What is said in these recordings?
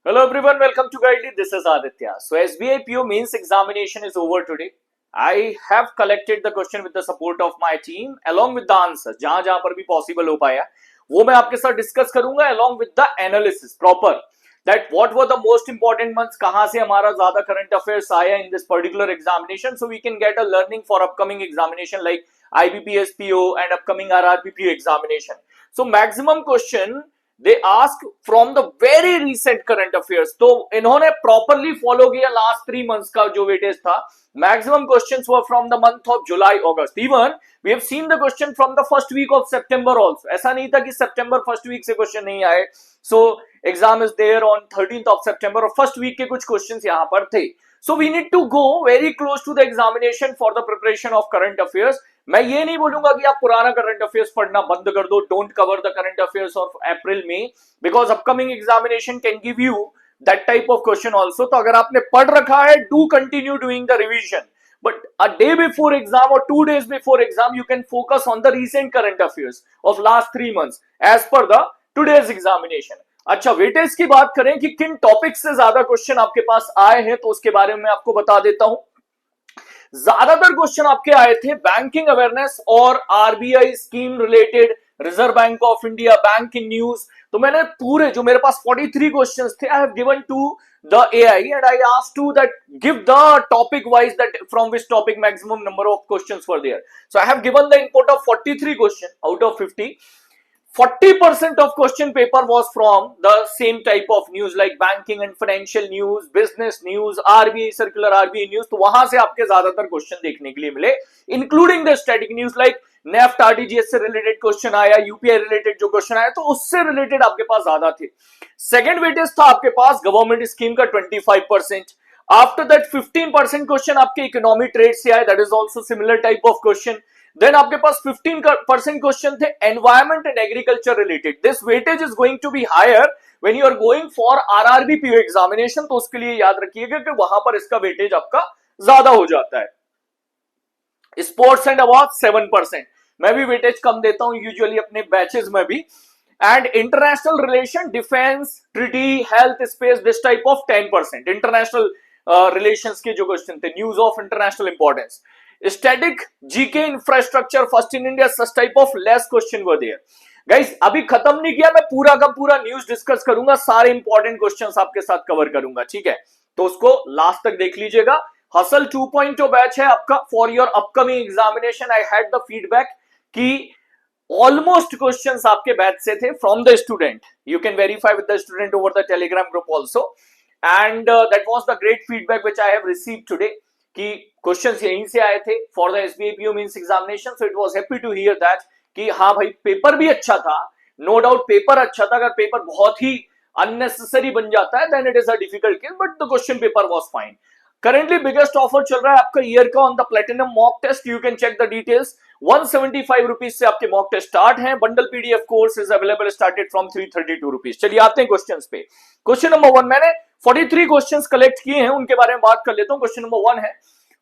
Hello everyone, welcome to Guidely. This is Aditya. So SBI PO means examination is over today. I have collected the question with the support of my team along with the answers. जहां जहां पर भी possible हो पाया वो मैं आपके साथ डिस्कस करूंगा along with the analysis proper that what were the most important months, कहां से हमारा ज्यादा current affairs आया in this particular examination, so we can get a learning for upcoming examination like IBPS PO and upcoming RRB PO examination. So maximum question they ask from the very recent current affairs. तो इन्होंने properly follow किया last 3 months का जो weightage था. Maximum questions were from the month of July August. Even we have seen the question from the first week of September also. ऐसा नहीं था कि सितंबर फर्स्ट वीक से क्वेश्चन नहीं आए. So exam is there on 13th of September और first week के कुछ क्वेश्चंस यहां पर थे. So we need to go very close to the examination for the preparation of current affairs. मैं ये नहीं बोलूंगा कि आप पुराना करंट अफेयर्स पढ़ना बंद कर दो. Don't cover the current affairs of April में because upcoming examination can give you that type of question also. तो अगर आपने पढ़ रखा है do continue doing the revision. But a day before exam or 2 days before exam, you can focus on the recent current affairs of last 3 months as per the today's examination. अच्छा, weightage की बात करें कि किन topic से ज्यादा question आपके पास आए हैं तो उसके बारे में आपको बता देता हूं. ज्यादातर क्वेश्चन आपके आए थे बैंकिंग अवेयरनेस और RBI scheme related, reserve bank of India, bank in news. तो मैंने पूरे जो मेरे पास 43 क्वेश्चंस थे, I have given to the AI and I asked to that give the topic wise that from which topic maximum number of questions were there. So I have given the input of 43 question out of 50. 40% of question paper was from the same type of news like banking and financial news, business news, RBI circular, RBI news. तो वहां से आपके ज्यादातर question देखने के लिए मिले, including the static news like NEFT RTGS से रिलेटेड क्वेश्चन आया, यूपीआई रिलेटेड जो क्वेश्चन आया तो उससे रिलेटेड आपके पास ज्यादा थे. सेकेंड वेटेज था आपके पास गवर्नमेंट स्कीम का 25%. आफ्टर दैट 15% क्वेश्चन आपके इकोनॉमी ट्रेड से आए, that is also similar type of question. Then आपके पास 15% क्वेश्चन थे environment and agriculture related. This weightage is going to be higher when you are going for RRB PO examination. तो उसके लिए याद रखिएगा कि वहां पर इसका वेटेज आपका ज्यादा हो जाता है. Sports and award 7%. मैं भी वेटेज कम देता हूं यूजुअली अपने बैचेस में भी. And international relation, defence, treaty, health, space, this type of 10%. International relations के जो क्वेश्चन थे, news of international importance. Static, GK, infrastructure, first in India, such type of less question were there. Guys अभी खत्म नहीं किया, मैं पूरा का पूरा न्यूज डिस्कस करूंगा, सारे इंपॉर्टेंट क्वेश्चंस आपके साथ कवर करूंगा. ठीक है, तो उसको लास्ट तक देख लीजिएगा. हसल 2.0 बैच है आपका for your upcoming examination. I had the feedback कि ऑलमोस्ट क्वेश्चंस आपके बैच से थे from the student. You can verify with the student over the Telegram group also. And that was the great feedback which I have received today कि questions यहीं से आए थे for the SBI PO means examination. So it was happy to hear that कि हाँ भाई paper भी अच्छा था, नो डाउट पेपर अच्छा था. अगर पेपर बहुत ही अननेसेसरी बन जाता है then it is a difficult case, but the question paper was fine. Currently biggest offer चल रहा है आपका ईयर का on the platinum mock test. You can check the details. 175 rupees से आपके मॉक टेस्ट स्टार्ट हैं. Bundle PDF course is available started from 332 rupees. चलिए आते हैं क्वेश्चंस पे. क्वेश्चन नंबर 1 मैंने 43 क्वेश्चंस कलेक्ट किए हैं, उनके बारे में बात कर लेता हूं. क्वेश्चन नंबर 1 है,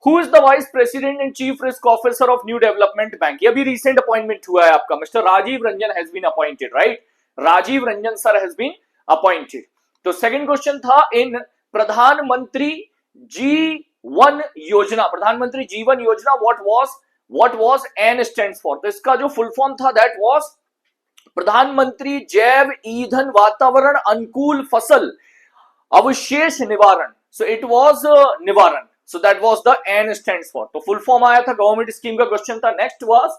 Who is the Vice President and Chief Risk Officer of New Development Bank? ये अभी recent appointment हुआ है आपका. Mr. Rajiv Ranjan has been appointed, right? Rajiv Ranjan sir has been appointed. तो second question था in प्रधानमंत्री G1 योजना, प्रधानमंत्री जीवन योजना, what was N stands for? तो इसका जो full form था that was प्रधानमंत्री जैव ईंधन वातावरण अनुकूल फसल अवशेष निवारण. So it was निवारण. So that was the N stands for. तो full form आया था, गवर्नमेंट स्कीम का क्वेश्चन था. Next was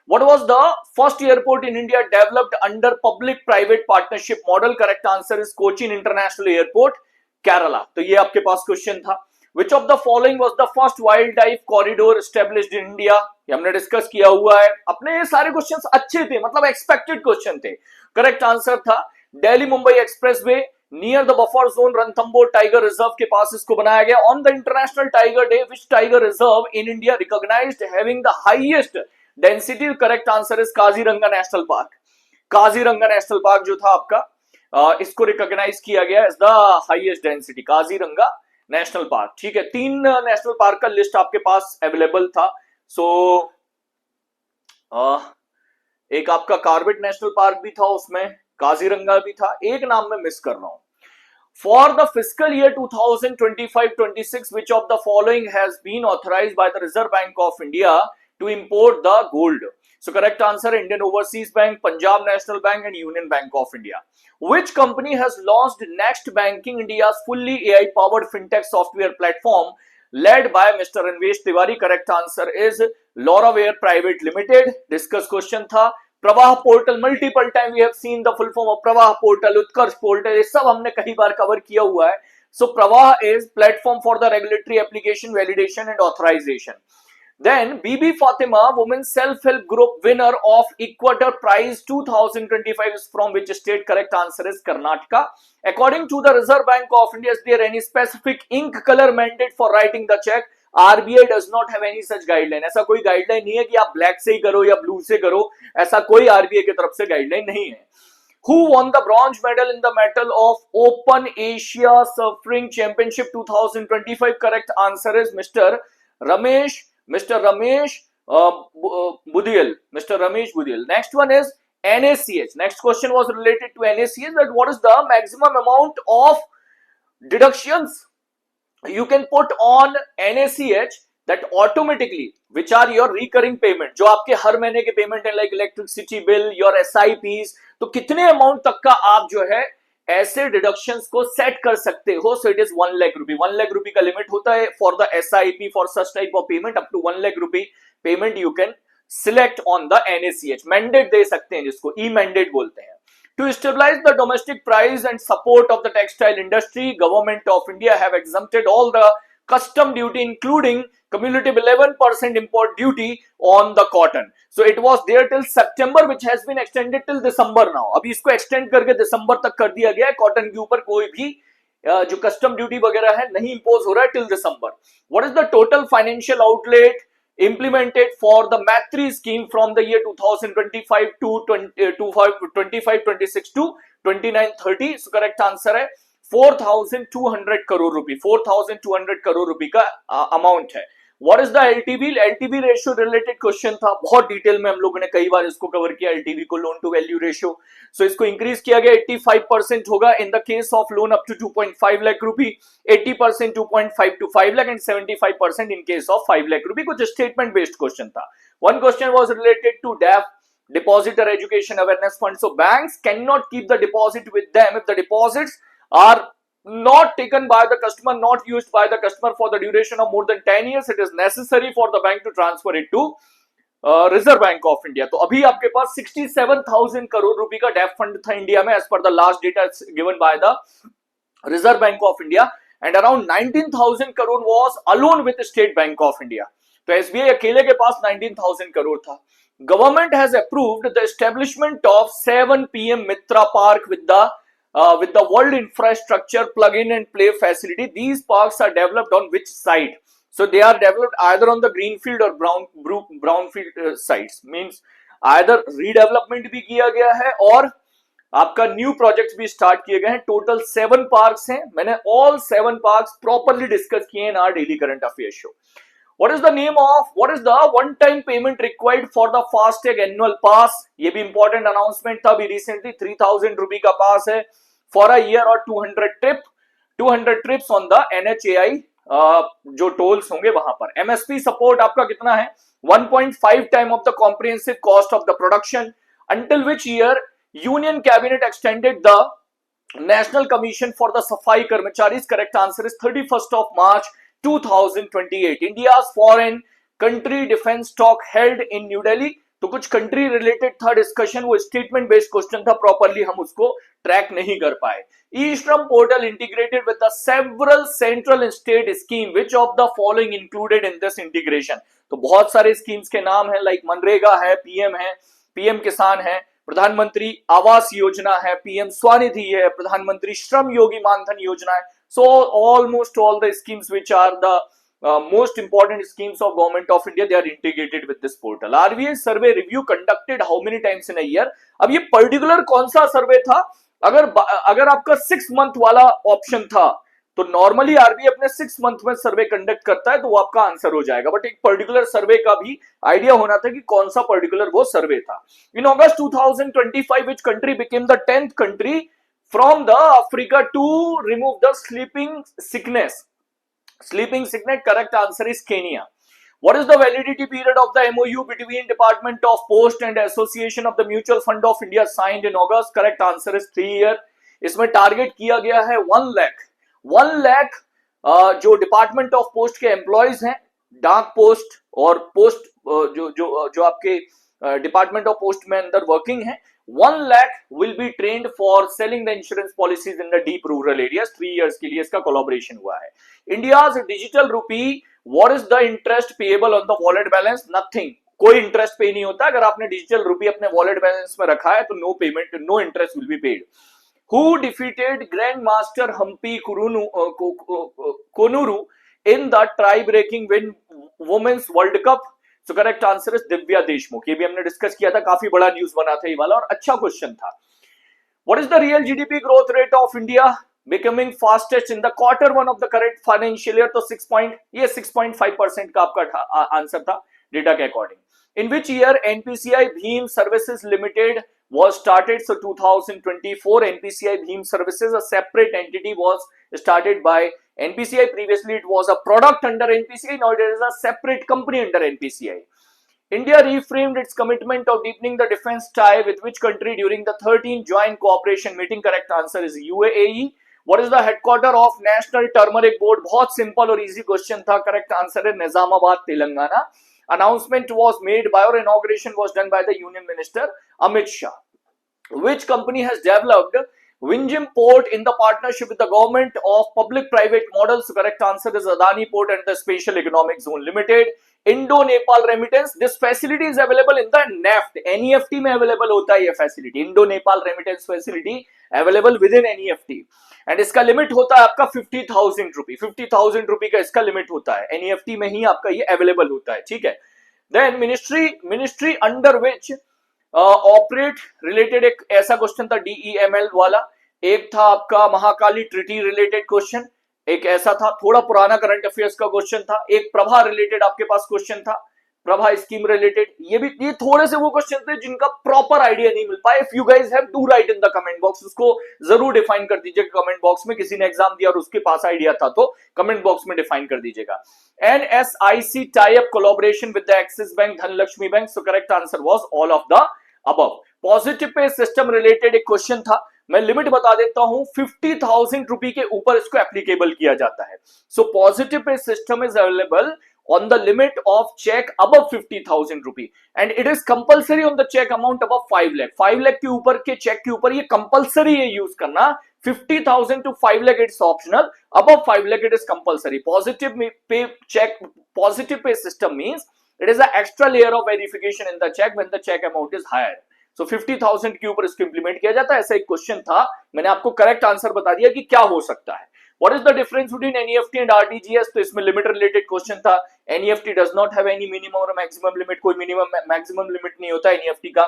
what was the first airport in India developed under public private partnership model? Correct answer is Cochin International Airport, Kerala. तो ये आपके पास question था. Which of the following was the first wildlife corridor established in India? ये हमने discuss किया हुआ है. अपने ये सारे क्वेश्चंस अच्छे थे, मतलब एक्सपेक्टेड क्वेश्चन थे. करेक्ट आंसर था Delhi Mumbai expressway near the buffer zone Ranthambore tiger reserve के पास इसको बनाया गया. On the international tiger day which tiger reserve in India recognized having the highest density? Correct answer is Kaziranga national park. Kaziranga national park जो था आपका इसको रिकॉग्नाइज किया गया as the highest density, Kaziranga national park. ठीक है, 3 नेशनल पार्क का list आपके पास अवेलेबल था. सो एक आपका कार्बेट नेशनल पार्क भी था, उसमें काजीरंगा भी था, एक नाम मैं मिस कर रहा हूं. For the fiscal year 2025-26, which of the following has been authorized by the Reserve Bank of India to import the gold? So correct answer, Indian Overseas Bank, Punjab National Bank and Union Bank of India. Which company has launched Next Banking, India's fully AI powered fintech software platform led by Mr. Anvesh Tiwari? Correct answer is LoraWare Private Limited. Discuss question था Pravah portal, multiple time we have seen the full form of Pravah portal, Utkarsh portal, ये सब हमने कई बार cover किया हुआ है. So Pravah is platform for the regulatory application validation and authorization. Then BB Fatima, women self-help group winner of Equator Prize 2025 is from which state? Correct answer is Karnataka. According to the Reserve Bank of India, is there any specific ink color mandate for writing the check? RBI does not have any such guideline. ऐसा कोई guideline नहीं है कि आप black से ही करो या blue से करो, ऐसा कोई RBI की तरफ से गाइडलाइन नहीं है. Who won the bronze medal in the medal of Open Asia Surfing Championship 2025? Correct answer is Mr. Ramesh Budiyal. Mr. Ramesh Budiyal. Next one is NACH. Next question was related to NACH, that what is the maximum amount of deductions you can put on NACH that automatically, which are your recurring payment, जो आपके हर महीने के payment है, like electricity bill, your SIPs, तो कितने amount तक का आप जो है ऐसे डिडक्शंस को सेट कर सकते हो? So it is 1 lakh rupee. 1 lakh rupee का लिमिट होता है for the SIP for such type of payment. Up to 1 lakh rupee payment you can select on the NACH. Mandate दे सकते हैं जिसको ई मैंडेट बोलते हैं. To stabilize the domestic price and support of the textile industry, Government of India have exempted all the custom duty, including cumulative 11% import duty on the cotton. So it was there till September, which has been extended till December now. अभी इसको extend करके दिसंबर तक कर दिया गया है. Cotton के ऊपर कोई भी जो कस्टम ड्यूटी वगैरह है नहीं इंपोज हो रहा है till December. What is the total financial outlay implemented for the Matri scheme from the year 2025 to 25-26 to 29-30? So correct answer है 4,200 crore रुपी. 4,200 crore रुपी का अमाउंट है. What is the LTV? LTV ratio related question था, बहुत detail में हम लोगों ने कई बार इसको कवर किया. LTV को loan to value ratio, so इसको इंक्रीज किया गया. 85% होगा in the case of loan up to 2.5 lakh rupee, 80% 2.5 to 5 lakh and 75% in case of 5 lakh rupee. कुछ स्टेटमेंट बेस्ड क्वेश्चन था. One question was related to DAF, depositor education awareness fund. So banks cannot keep the deposit with them if the deposits are not taken by the customer, not used by the customer for the duration of more than 10 years. It is necessary for the bank to transfer it to Reserve Bank of India. तो अभी आपके पास 67,000 करोड़ रुपए का def fund था India में, as per the last data given by the Reserve Bank of India, and around 19,000 crore was alone with State Bank of India. तो SBI अकेले के पास 19,000 करोड़ था. Government has approved the establishment of 7 PM Mitra Park with the World Infrastructure Plug-in and Play facility. These parks are developed on which site? So they are developed either on the greenfield or brownfield sites. Means either redevelopment भी किया गया है और आपका new projects भी start किए गए हैं. टोटल 7 पार्क्स हैं. मैंने ऑल 7 पार्क्स प्रॉपरली डिस्कस किए in our daily current affairs show. What is the one-time payment required for the FASTag annual pass? ये भी important announcement था अभी recently. 3,000 रुपए का पास है for a year और 200 trips on the NHAI जो टोल्स होंगे वहां पर. MSP सपोर्ट आपका कितना है? 1.5 time of the comprehensive cost of the production. Until which year Union Cabinet extended the National Commission for the Safai Karmacharis? Correct answer is 31st of March 2028. India's foreign country defense talk held in New Delhi. तो कुछ country related था discussion, वो statement based question था, properly हम उसको track नहीं कर पाए. E-Shram portal integrated with the several central and state scheme, which of the following included in this integration? तो बहुत सारे स्कीम्स के नाम है, लाइक मनरेगा है, पीएम किसान है, प्रधानमंत्री आवास योजना है, PM स्वनिधि है, प्रधानमंत्री श्रम योगी मानधन योजना है. So almost all the schemes which are the most important schemes of Government of India, they are integrated with this portal. RBI survey review conducted how many times in a year? अब ये particular कौन सा सर्वे था? अगर आपका 6 month वाला option था तो नॉर्मली आरबीआई अपने 6 मंथ में सर्वे कंडक्ट करता है, तो वो आपका आंसर हो जाएगा. बट एक पर्टिकुलर सर्वे का भी आइडिया होना था कि कौन सा पर्टिकुलर वो सर्वे था. इन अगस्त 2025 which country became the 10th country from the Africa to remove the sleeping sickness. Sleeping sickness, correct answer is Kenya. What is the validity period of the MOU between Department of Post and Association of the Mutual Fund of India signed in August? Correct answer is 3 year. इसमें target किया गया है 1 लाख जो department of post के employees हैं, डाक post और post जो जो जो आपके डिपार्टमेंट ऑफ पोस्ट में अंदर वर्किंग है, 1 lakh will be trained for selling the insurance policies in the deep rural areas. 3 years के लिए इसका कोलैबोरेशन हुआ है. India's digital rupee, what is the interest payable on the wallet balance? Nothing. कोई interest pay नहीं होता. अगर आपने डिजिटल रूपी अपने वॉलेट बैलेंस में रखा है तो no payment, no interest will be paid. Who defeated Grandmaster Humpy Konuru in the tie-breaking Women's World Cup? So correct answer is Divya Deshmukh. ये भी हमने डिस्कस किया था, काफी बड़ा न्यूज बना था ये वाला और अच्छा क्वेश्चन था. What is the real GDP growth rate of India becoming fastest in the Q1 of the current financial year? तो 6.5% का आपका आंसर था डेटा के according. In which year NPCI Bhim Services Limited was started? So 2024 NPCI Bhim Services, a separate entity, was started by NPCI. Previously it was a product under NPCI, now it is a separate company under NPCI. India reframed its commitment of deepening the defense tie with which country during the 13th joint cooperation meeting? Correct answer is UAE. What is the headquarter of National Turmeric Board? बहुत simple और easy question था. Correct answer है Nizamabad, Telangana. Announcement was made by or inauguration was done by the Union Minister Amit Shah. Which company has developed Vizhinjam Port in the partnership with the government of public-private models? Correct answer is Adani Port and the Special Economic Zone Limited. Indo-Nepal remittance. This facility is available in the NEFT. NEFT में available होता है ये facility. Indo-Nepal remittance facility available within NEFT. And इसका limit होता है आपका 50,000 रुपी. 50,000 रुपी का इसका लिमिट होता है. NEFT में ही आपका ये अवेलेबल होता है. ठीक है. Then ministry under which operate related एक ऐसा क्वेश्चन था DEML वाला. एक था आपका महाकाली ट्रिटी रिलेटेड क्वेश्चन, एक ऐसा था थोड़ा पुराना करंट अफेयर्स का क्वेश्चन था. एक प्रभा रिलेटेड आपके पास क्वेश्चन था, प्रभा स्कीम रिलेटेड. ये थोड़े से वो क्वेश्चन थे जिनका प्रॉपर आइडिया नहीं मिल पाया. If you guys have do right in the comment box. उसको जरूर डिफाइन कर दीजिएगा कमेंट बॉक्स में. किसी ने एग्जाम दिया और उसके पास आइडिया था तो कमेंट बॉक्स में डिफाइन कर दीजिएगा. NSIC tie-up collaboration with the Axis Bank, Dhanlaxmi Bank. So correct answer was all of the above. Positive pay system related एक क्वेश्चन था. मैं लिमिट बता देता हूं, 50,000 रुपी के ऊपर इसको एप्लीकेबल किया जाता है. So positive pay system is available on the limit of check above 50,000 rupee and it is compulsory on the check amount above 5 lakh. 5 lakh के ऊपर के चेक के ऊपर ये कंपलसरी है यूज करना. 50,000 to 5 lakh it's optional, above 5 lakh it is compulsory. Positive pay check, positive pay system means it is an extra layer of verification in the check when the check amount is higher. So 50,000 के ऊपर इसको implement किया जाता है. ऐसा एक question था, मैंने आपको करेक्ट आंसर बता दिया कि क्या हो सकता है. What is the difference between NEFT and RTGS? तो इसमें लिमिट रिलेटेड क्वेश्चन था. NEFT does not have any minimum or maximum limit. कोई मिनिमम मैक्सिमम लिमिट नहीं होता NEFT का.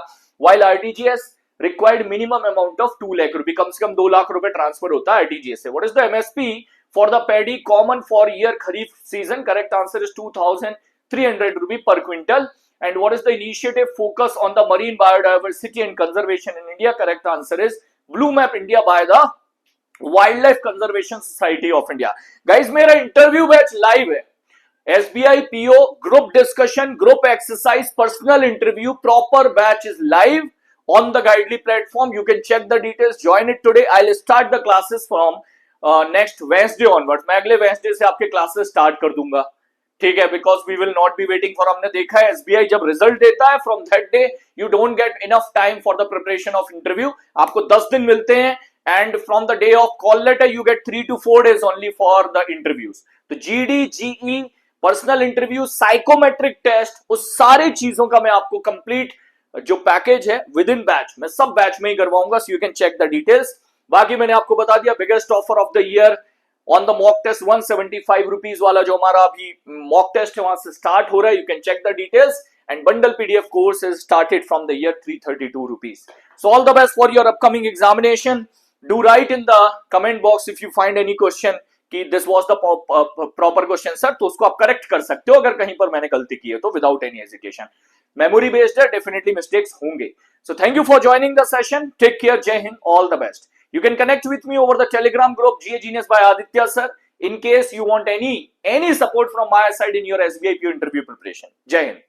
While RTGS required minimum amount of 2 lakh रुपए, कम से कम 2 लाख रुपए ट्रांसफर होता है RTGS से. What is the MSP for the paddy common for year kharif season? Correct answer is 2,300 rupee per quintal. And what is the initiative focus on the marine biodiversity and conservation in India? Correct answer is Blue Map India by the wild conservation society of India. Guys मेरा interview batch live है. SBI PO group discussion, group exercise, personal interview, proper batch is live on the Guidely platform. You can check the details. Join it today. I'll start the classes from next Wednesday onwards. मैं अगले Wednesday से आपके classes start कर दूंगा. ठीक है, because we will not be waiting for. हमने देखा है SBI जब रिजल्ट देता है from that day you don't get enough time for the preparation of interview. आपको 10 दिन मिलते हैं and from the day of call letter you get 3 to 4 days only for the interviews. तो GD, GE, personal interview, psychometric test, उस सारी चीजों का मैं आपको कंप्लीट जो पैकेज है विद इन बैच, मैं सब बैच में ही करवाऊंगा. So you can check the details. बाकी मैंने आपको बता दिया biggest offer of the year on the mock test 175 rupees वाला जो हमारा अभी मॉक टेस्ट है वहां से स्टार्ट हो रहा है. You can check the details. And bundle PDF course is started from the year 332 rupees. So all the best for your upcoming examination. Do write in the comment box if you find any question कि this was the proper question sir, तो उसको आप correct कर सकते हो अगर कहीं पर मैंने गलती की है तो without any hesitation. Memory based है, definitely mistakes होंगे. So thank you for joining the session. Take care. जय Hind. All the best. You can connect with me over the Telegram group GA Genius by Aditya sir in case you want any support from my side in your SBI PO interview preparation. Jai Hind.